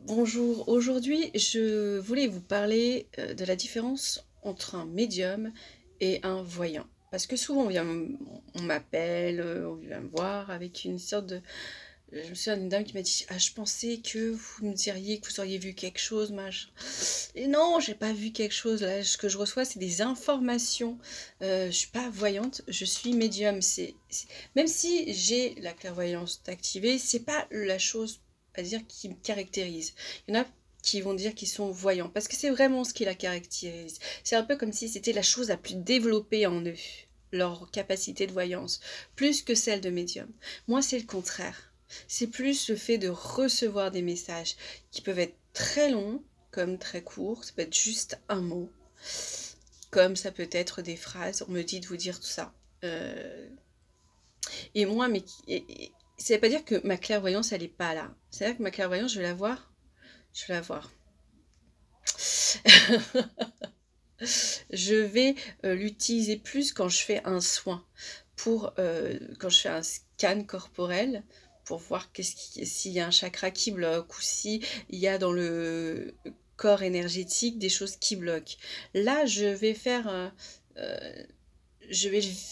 Bonjour, aujourd'hui je voulais vous parler de la différence entre un médium et un voyant. Parce que souvent on m'appelle, on vient me voir avec une sorte de... Je me souviens d'une dame qui m'a dit: «Ah, je pensais que vous me diriez que vous auriez vu quelque chose, machin.» Et non, j'ai pas vu quelque chose. Là, ce que je reçois, c'est des informations. Je suis pas voyante, je suis médium. Même si j'ai la clairvoyance activée, c'est pas la chose à dire qui me caractérise. Il y en a qui vont dire qu'ils sont voyants, parce que c'est vraiment ce qui la caractérise. C'est un peu comme si c'était la chose la plus développée en eux, leur capacité de voyance, plus que celle de médium. Moi, c'est le contraire. C'est plus le fait de recevoir des messages qui peuvent être très longs, comme très courts, ça peut être juste un mot, comme ça peut être des phrases, on me dit de vous dire tout ça. Et moi, ça veut pas dire que ma clairvoyance, elle est pas là. C'est-à-dire que ma clairvoyance, je vais la voir. Je vais la voir. Je vais l'utiliser plus quand je fais un soin, quand je fais un scan corporel, pour voir s'il y a un chakra qui bloque ou s'il y a dans le corps énergétique des choses qui bloquent. Là, je vais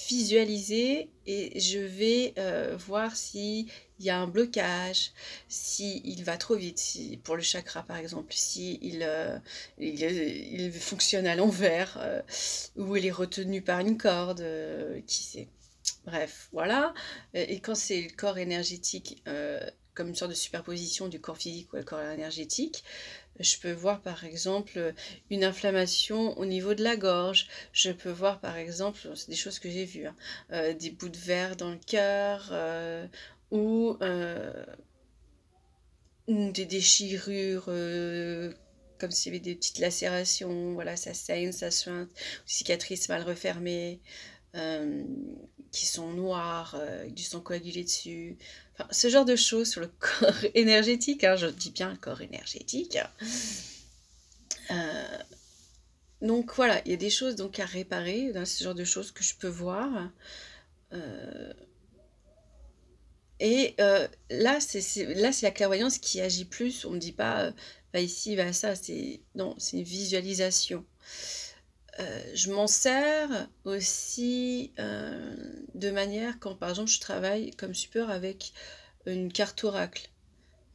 visualiser et je vais voir s'il y a un blocage, s'il va trop vite, pour le chakra par exemple, il fonctionne à l'envers, ou il est retenu par une corde, qui sait. Bref, voilà. Et quand c'est le corps énergétique, comme une sorte de superposition du corps physique ou le corps énergétique, je peux voir par exemple une inflammation au niveau de la gorge. Je peux voir par exemple, c'est des choses que j'ai vues, hein, des bouts de verre dans le cœur, ou des déchirures, comme s'il y avait des petites lacérations. Voilà, ça saigne, ça suinte, cicatrices mal refermées, euh, qui sont noires, avec du sang coagulé dessus. Enfin, ce genre de choses sur le corps énergétique, hein, je dis bien le corps énergétique. Euh, donc voilà, il y a des choses donc à réparer dans ce genre de choses que je peux voir. Euh, là, c'est la clairvoyance qui agit plus. On me dit pas, va ici, va ça. Non, c'est une visualisation. Je m'en sers aussi de manière quand, par exemple, je travaille comme support avec une carte oracle.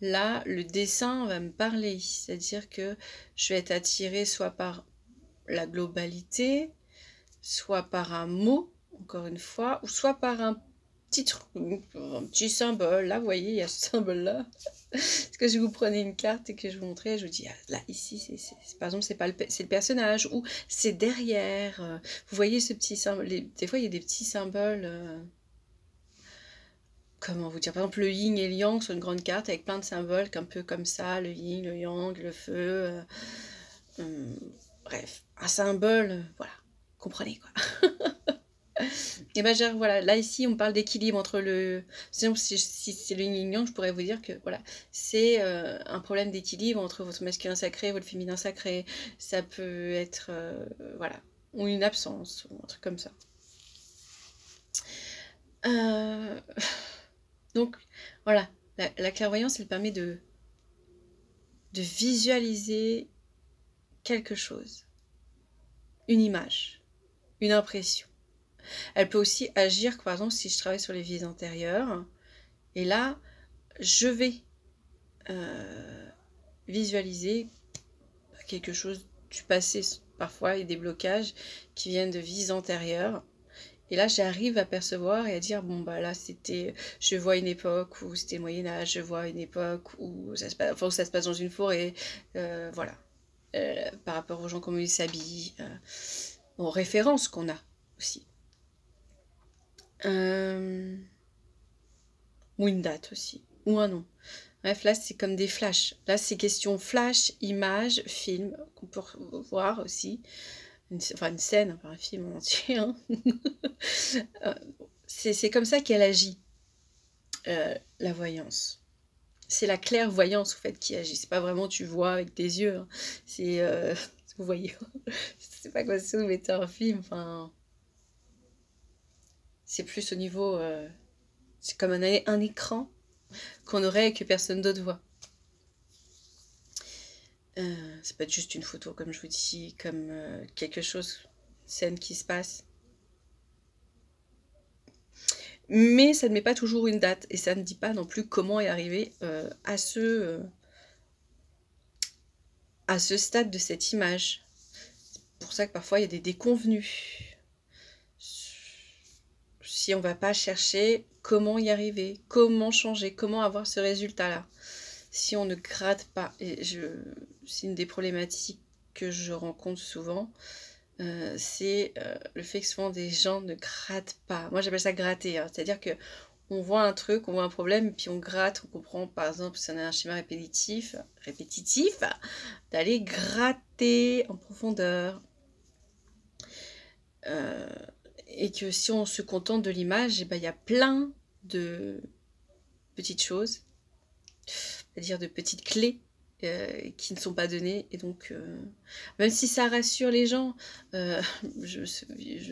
Là, le dessin va me parler, c'est-à-dire que je vais être attirée soit par la globalité, soit par un mot, encore une fois, ou soit par un petit truc, un petit symbole. Là, vous voyez, il y a ce symbole-là. Est-ce que je vous prenais une carte et que je vous montrais, je vous dis, ah, là, ici, par exemple, c'est le personnage, ou c'est derrière. Vous voyez ce petit symbole. Des fois, il y a des petits symboles. Comment vous dire? Par exemple, le yin et le yang sur une grande carte avec plein de symboles, un peu comme ça, le yin, le yang, le feu. Euh, bref, un symbole, voilà. Comprenez quoi. Et ben voilà, là ici on parle d'équilibre entre le... Sinon si c'est le yin et yang, je pourrais vous dire que voilà, c'est un problème d'équilibre entre votre masculin sacré et votre féminin sacré. Ça peut être, voilà, ou une absence, ou un truc comme ça. Euh, Donc voilà, la clairvoyance, elle permet de visualiser quelque chose, une image, une impression. Elle peut aussi agir, par exemple, si je travaille sur les vies antérieures, et là, je vais visualiser quelque chose du passé. Parfois, il y a des blocages qui viennent de vies antérieures. Et là, j'arrive à percevoir et à dire, bon, bah là, je vois une époque où c'était le Moyen-Âge, je vois une époque où où ça se passe dans une forêt, voilà. Par rapport aux gens, comment ils s'habillent, aux références qu'on a aussi. Ou une date aussi, ou un nom. Bref, là, c'est comme des flashs. Là, c'est question flash, image, film, qu'on peut voir aussi. Enfin, une scène, pas un film en entier. Hein. C'est comme ça qu'elle agit, la voyance. C'est la clairvoyance, en fait, qui agit. C'est pas vraiment tu vois avec tes yeux. Hein. C'est... vous voyez. C'est pas comme si vous mettez un film. Enfin... C'est plus au niveau... c'est comme un écran qu'on aurait et que personne d'autre voit. Ça peut être juste une photo, comme je vous dis, comme quelque chose, scène qui se passe. Mais ça ne met pas toujours une date, et ça ne dit pas non plus comment est arrivé à ce stade de cette image. C'est pour ça que parfois il y a des déconvenus. Si on ne va pas chercher comment y arriver, comment changer, comment avoir ce résultat-là. Si on ne gratte pas, et c'est une des problématiques que je rencontre souvent, c'est le fait que souvent des gens ne grattent pas. Moi j'appelle ça gratter, hein. C'est-à-dire que on voit un truc, on voit un problème, puis on gratte, on comprend par exemple si on a un schéma répétitif, d'aller gratter en profondeur. Et que si on se contente de l'image, il y a plein de petites choses, c'est-à-dire de petites clés qui ne sont pas données. Et donc, même si ça rassure les gens, je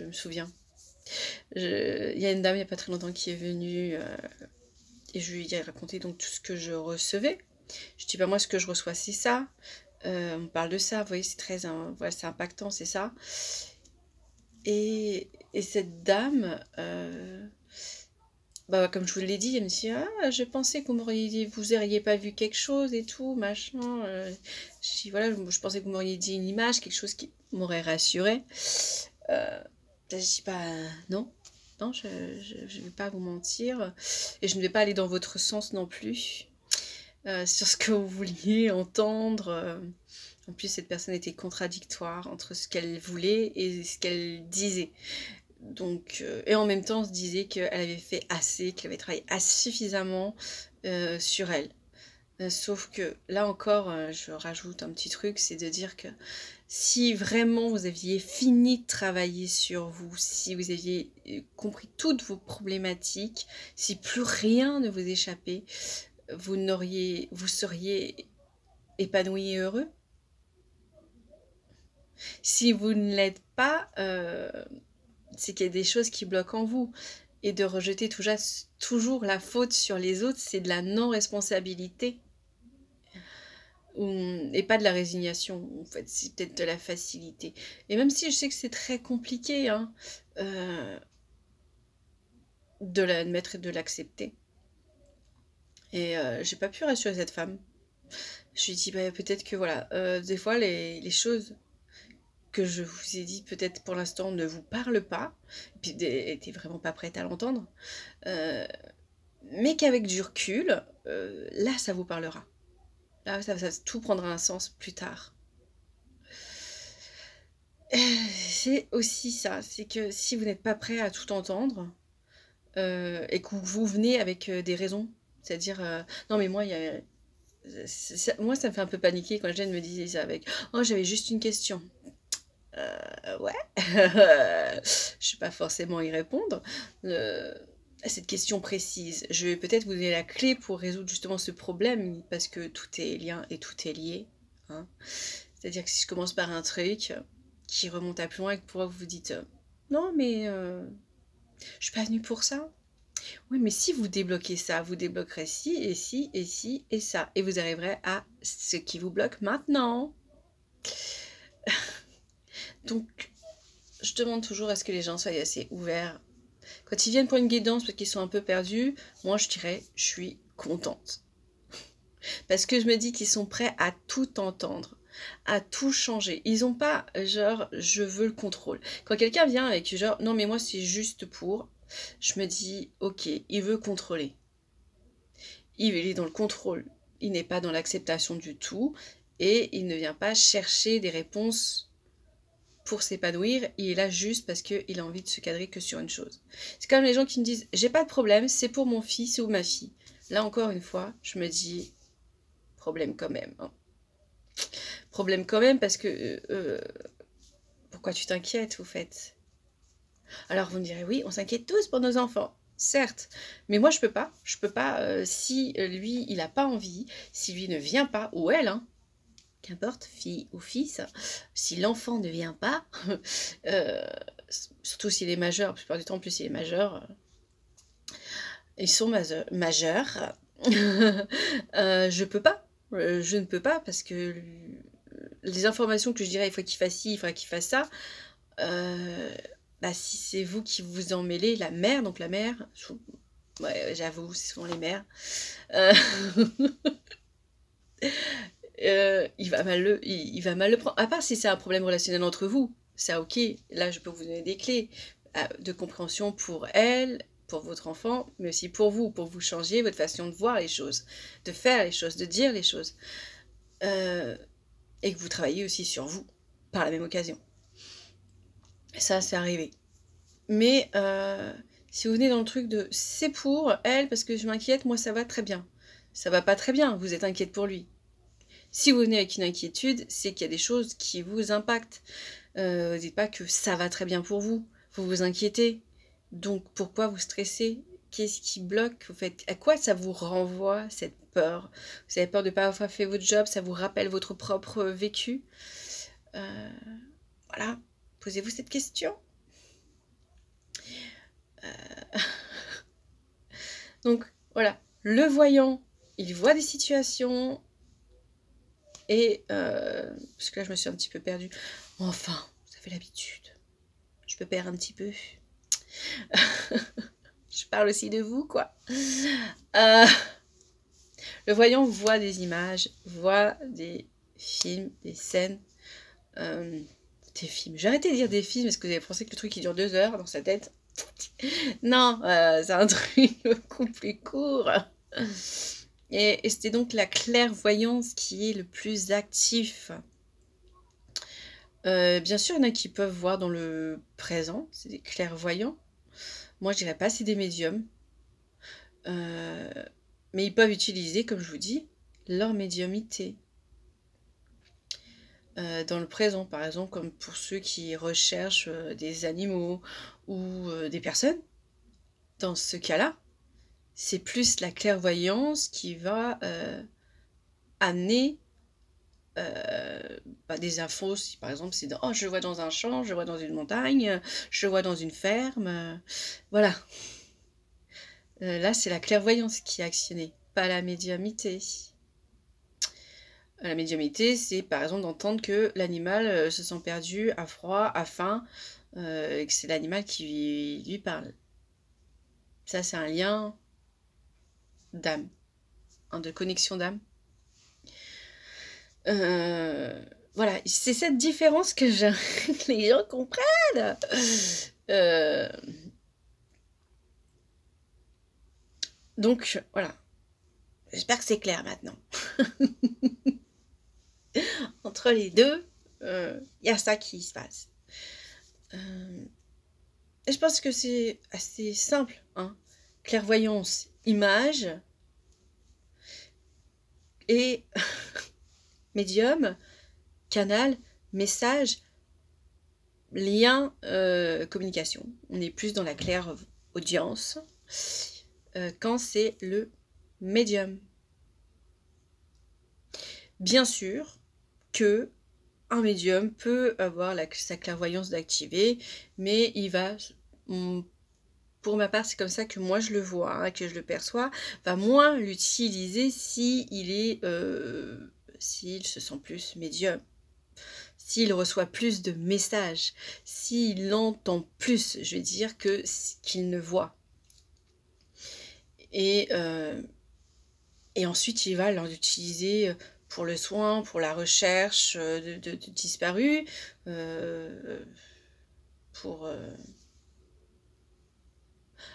me souviens, il y a une dame il n'y a pas très longtemps qui est venue et je lui ai raconté donc tout ce que je recevais. Je dis, moi ce que je reçois c'est ça, on parle de ça, vous voyez, c'est très voilà, c'est impactant, c'est ça. Et cette dame, comme je vous l'ai dit, elle me dit, ah, je pensais que vous auriez pas vu quelque chose et tout, machin. Je dis, voilà, je pensais que vous m'auriez dit une image, quelque chose qui m'aurait rassurée. Je dis, non, je ne vais pas vous mentir. Et je ne vais pas aller dans votre sens non plus, sur ce que vous vouliez entendre. En plus, cette personne était contradictoire entre ce qu'elle voulait et ce qu'elle disait. Donc, et en même temps, on se disait qu'elle avait fait assez, qu'elle avait travaillé assez suffisamment sur elle. Sauf que, là encore, je rajoute un petit truc, c'est de dire que si vraiment vous aviez fini de travailler sur vous, si vous aviez compris toutes vos problématiques, si plus rien ne vous échappait, vous seriez épanoui et heureux. Si vous ne l'êtes pas, c'est qu'il y a des choses qui bloquent en vous. Et de rejeter toujours la faute sur les autres, c'est de la non-responsabilité. Et pas de la résignation, en fait, c'est peut-être de la facilité. Et même si je sais que c'est très compliqué hein, de l'admettre et de l'accepter. Et j'ai pas puis rassurer cette femme. Je lui ai dit, peut-être que voilà, des fois les choses que je vous ai dit peut-être pour l'instant ne vous parlent pas, et puis n'était vraiment pas prête à l'entendre, mais qu'avec du recul, là ça vous parlera. Là ça tout prendra un sens plus tard. C'est aussi ça, c'est que si vous n'êtes pas prêt à tout entendre, et que vous venez avec des raisons, c'est-à-dire, non mais moi moi ça me fait un peu paniquer quand Jen me disait ça avec « Oh j'avais juste une question ». Ouais, je ne vais pas forcément y répondre à cette question précise. Je vais peut-être vous donner la clé pour résoudre justement ce problème, parce que tout est lien et tout est lié. Hein. C'est-à-dire que si je commence par un truc qui remonte à plus loin et que pour vous vous dites non mais je suis pas venue pour ça. Oui mais si vous débloquez ça, vous débloquerez ci et ci et ci et ça. Et vous arriverez à ce qui vous bloque maintenant. Donc, je demande toujours à ce que les gens soient assez ouverts. Quand ils viennent pour une guidance parce qu'ils sont un peu perdus, moi je dirais, je suis contente. Parce que je me dis qu'ils sont prêts à tout entendre, à tout changer. Ils n'ont pas genre, je veux le contrôle. Quand quelqu'un vient avec genre, non mais moi c'est juste pour, je me dis, ok, il veut contrôler. Il est dans le contrôle. Il n'est pas dans l'acceptation du tout. Et il ne vient pas chercher des réponses pour s'épanouir, il est là juste parce qu'il a envie de se cadrer que sur une chose. C'est comme les gens qui me disent « j'ai pas de problème, c'est pour mon fils ou ma fille ». Là encore une fois, je me dis « problème quand même hein. ». Problème quand même parce que pourquoi tu t'inquiètes au fait? Alors vous me direz « oui, on s'inquiète tous pour nos enfants ». Certes, mais moi je peux pas si lui il a pas envie, si lui ne vient pas, ou elle hein, qu'importe, fille ou fils, si l'enfant ne vient pas, surtout s'il est majeur, la plupart du temps, en plus il est majeur, ils sont majeurs, je ne peux pas parce que les informations que je dirais, il faut qu'il fasse ci, il faudrait qu'il fasse ça, bah, si c'est vous qui vous en mêlez, la mère, donc la mère, ouais, j'avoue, ce sont les mères, euh, il va mal le prendre. À part si c'est un problème relationnel entre vous, ça ok, là je peux vous donner des clés de compréhension pour elle, pour votre enfant, mais aussi pour vous changer votre façon de voir les choses, de faire les choses, de dire les choses. Et que vous travaillez aussi sur vous, par la même occasion. Ça, c'est arrivé. Mais si vous venez dans le truc de c'est pour elle, parce que je m'inquiète, moi ça va très bien. Ça va pas très bien, vous êtes inquiète pour lui. Si vous venez avec une inquiétude, c'est qu'il y a des choses qui vous impactent. Vous dites pas que ça va très bien pour vous. Vous vous inquiétez. Donc pourquoi vous stressez? Qu'est-ce qui bloque? Vous faites, à quoi ça vous renvoie, cette peur? Vous avez peur de ne pas avoir fait votre job? Ça vous rappelle votre propre vécu? Voilà. Posez-vous cette question. Donc voilà. Le voyant, il voit des situations. Et parce que là je me suis un petit peu perdue. Enfin, ça fait l'habitude. Je me perds un petit peu. Je parle aussi de vous, quoi. Le voyant voit des images, voit des films, des scènes, des films. J'ai arrêté de dire des films parce que vous avez pensé que le truc il dure 2 heures dans sa tête. Non, c'est un truc beaucoup plus court. Et c'était donc la clairvoyance qui est le plus actif. Bien sûr, il y en a qui peuvent voir dans le présent, c'est des clairvoyants. Moi, je dirais pas c'est des médiums. Mais ils peuvent utiliser, comme je vous dis, leur médiumnité. Dans le présent, par exemple, comme pour ceux qui recherchent des animaux ou des personnes. Dans ce cas-là, c'est plus la clairvoyance qui va amener des infos. Si par exemple c'est oh, je vois dans un champ, je vois dans une montagne, je vois dans une ferme, voilà. Là c'est la clairvoyance qui est actionnée, pas la médiumnité. La médiumnité, c'est par exemple d'entendre que l'animal se sent perdu, a froid, a faim, et que c'est l'animal qui lui parle. Ça c'est un lien d'âme, de connexion d'âme. Voilà, c'est cette différence que j'aimerais que les gens comprennent. Donc, voilà. J'espère que c'est clair maintenant. Entre les deux, il y a ça qui se passe. Et je pense que c'est assez simple. Hein. Clairvoyance, image. Et médium, canal, message, lien, communication. On est plus dans la claire audience quand c'est le médium. Bien sûr que un médium peut avoir sa clairvoyance d'activer, mais il va, pour ma part, c'est comme ça que moi je le vois, hein, que je le perçois, va moins l'utiliser s'il se sent plus médium, s'il reçoit plus de messages, s'il entend plus, je vais dire, que qu'il ne voit. Et ensuite, il va l'utiliser pour le soin, pour la recherche de disparus, pour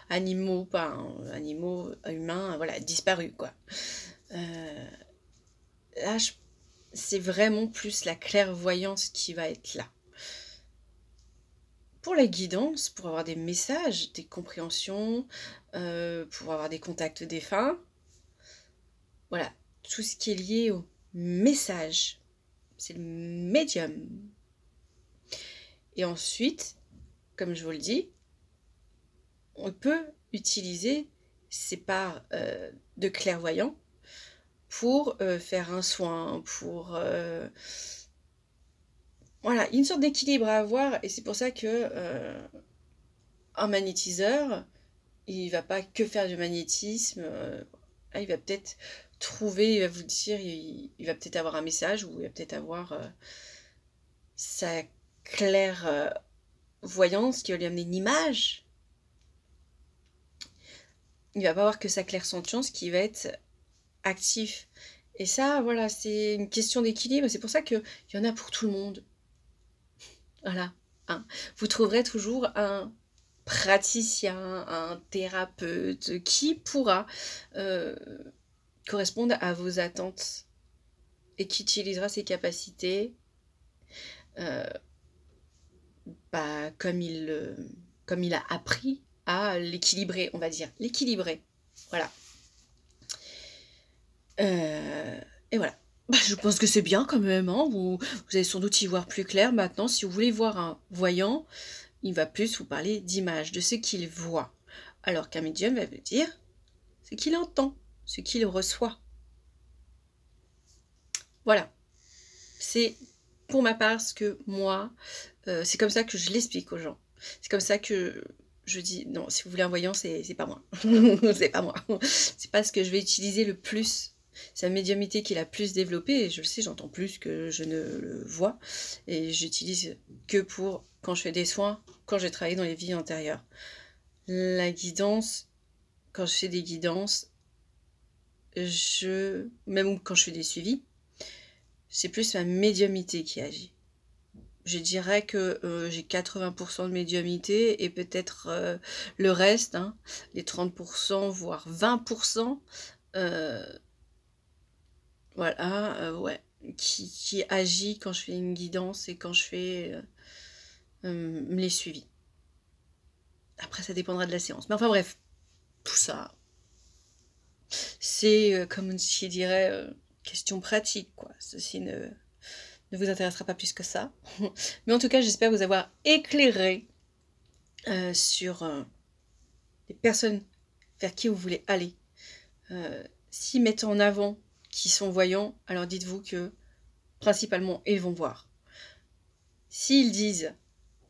animaux, pas animaux humains, voilà, disparus, quoi. Là, c'est vraiment plus la clairvoyance qui va être là. Pour la guidance, pour avoir des messages, des compréhensions, pour avoir des contacts défunts, voilà, tout ce qui est lié au message, c'est le médium. Et ensuite, comme je vous le dis, on peut utiliser ces parts de clairvoyant pour faire un soin, pour... Voilà, une sorte d'équilibre à avoir, et c'est pour ça que un magnétiseur, il va pas que faire du magnétisme, il va peut-être trouver, il va vous dire, il va peut-être avoir un message ou il va peut-être avoir sa claire voyance qui va lui amener une image. Il va pas avoir que sa claire sentience qui va être actif. Et ça, voilà, c'est une question d'équilibre. C'est pour ça qu'il y en a pour tout le monde. Voilà. Hein. Vous trouverez toujours un praticien, un thérapeute qui pourra correspondre à vos attentes et qui utilisera ses capacités comme il a appris à l'équilibrer, on va dire. L'équilibrer. Voilà. Et voilà. Je pense que c'est bien quand même. Hein. Vous allez sans doute y voir plus clair maintenant. Si vous voulez voir un voyant, il va plus vous parler d'image, de ce qu'il voit. Alors qu'un médium va vous dire ce qu'il entend, ce qu'il reçoit. Voilà. C'est pour ma part ce que moi, c'est comme ça que je l'explique aux gens. C'est comme ça que je dis, non, si vous voulez un voyant, c'est pas moi. C'est pas moi. C'est pas ce que je vais utiliser le plus. C'est la médiumnité qui est la plus développée, et je le sais, j'entends plus que je ne le vois. Et j'utilise que pour quand je fais des soins, quand j'ai travaillé dans les vies antérieures. La guidance, quand je fais des guidances, même quand je fais des suivis, c'est plus ma médiumnité qui agit. Je dirais que j'ai 80% de médiumnité et peut-être le reste, hein, les 30%, voire 20%, voilà, ouais, qui agit quand je fais une guidance et quand je fais les suivis. Après, ça dépendra de la séance. Mais enfin bref, tout ça, c'est comme je dirais, question pratique, quoi. Ceci ne vous intéressera pas plus que ça. Mais en tout cas, j'espère vous avoir éclairé sur les personnes vers qui vous voulez aller. S'ils mettent en avant qui sont voyants, alors dites-vous que principalement, ils vont voir. S'ils disent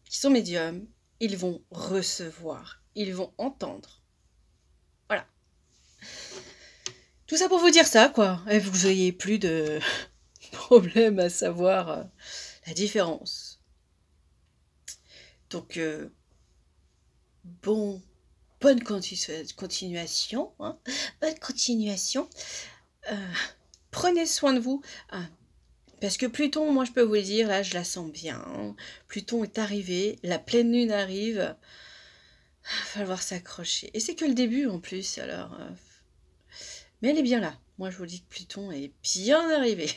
qu'ils sont médiums, ils vont recevoir, ils vont entendre. Voilà. Tout ça pour vous dire ça, quoi. Et vous n'ayez plus de problème à savoir la différence. Donc, bonne continuation. Hein. Bonne continuation. Prenez soin de vous. Parce que Pluton, moi je peux vous le dire, là je la sens bien. Hein. Pluton est arrivé, la pleine lune arrive. Il va falloir s'accrocher. Et c'est que le début en plus, alors. Mais elle est bien là. Moi je vous dis que Pluton est bien arrivé.